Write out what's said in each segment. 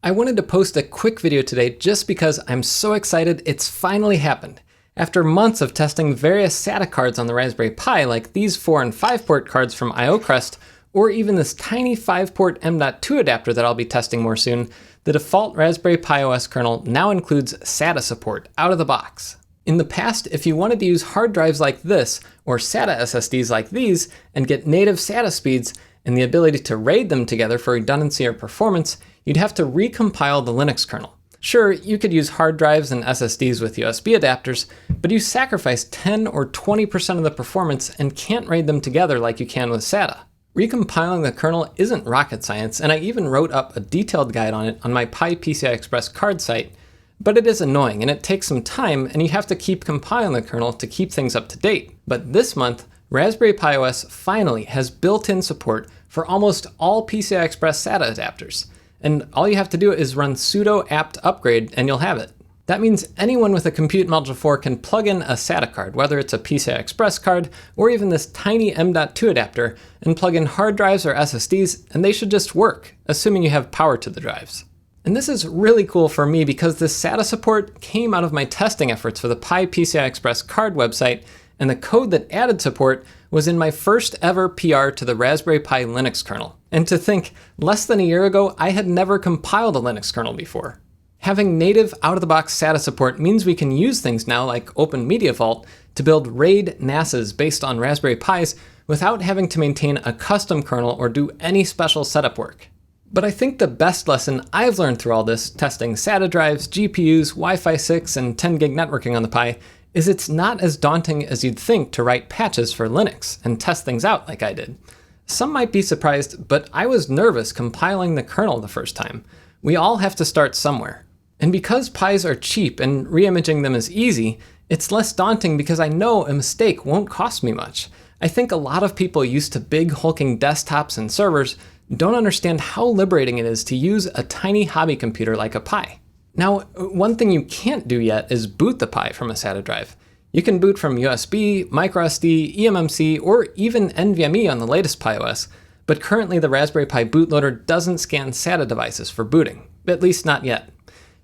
I wanted to post a quick video today just because I'm so excited it's finally happened. After months of testing various SATA cards on the Raspberry Pi, like these 4 and 5 port cards from IOCrest, or even this tiny 5-port M.2 adapter that I'll be testing more soon, the default Raspberry Pi OS kernel now includes SATA support out of the box. In the past, if you wanted to use hard drives like this, or SATA SSDs like these, and get native SATA speeds, and the ability to RAID them together for redundancy or performance, you'd have to recompile the Linux kernel. Sure, you could use hard drives and SSDs with USB adapters, but you sacrifice 10 or 20% of the performance and can't RAID them together like you can with SATA. Recompiling the kernel isn't rocket science, and I even wrote up a detailed guide on it on my Pi PCI Express card site, but it is annoying and it takes some time and you have to keep compiling the kernel to keep things up to date. But this month, Raspberry Pi OS finally has built-in support for almost all PCI Express SATA adapters. And all you have to do is run sudo apt upgrade and you'll have it. That means anyone with a Compute Module 4 can plug in a SATA card, whether it's a PCI Express card or even this tiny M.2 adapter, and plug in hard drives or SSDs, and they should just work, assuming you have power to the drives. And this is really cool for me because this SATA support came out of my testing efforts for the Pi PCI Express card website, and the code that added support was in my first ever PR to the Raspberry Pi Linux kernel. And to think, less than a year ago, I had never compiled a Linux kernel before. Having native out-of-the-box SATA support means we can use things now like Open Media Vault to build RAID NASs based on Raspberry Pis without having to maintain a custom kernel or do any special setup work. But I think the best lesson I've learned through all this, testing SATA drives, GPUs, Wi-Fi 6, and 10 gig networking on the Pi, is it's not as daunting as you'd think to write patches for Linux and test things out like I did. Some might be surprised, but I was nervous compiling the kernel the first time. We all have to start somewhere. And because Pis are cheap and re-imaging them is easy, it's less daunting because I know a mistake won't cost me much. I think a lot of people used to big hulking desktops and servers don't understand how liberating it is to use a tiny hobby computer like a Pi. Now, one thing you can't do yet is boot the Pi from a SATA drive. You can boot from USB, microSD, eMMC, or even NVMe on the latest Pi OS, but currently the Raspberry Pi bootloader doesn't scan SATA devices for booting, at least not yet.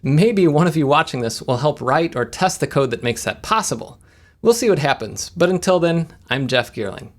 Maybe one of you watching this will help write or test the code that makes that possible. We'll see what happens, but until then, I'm Jeff Geerling.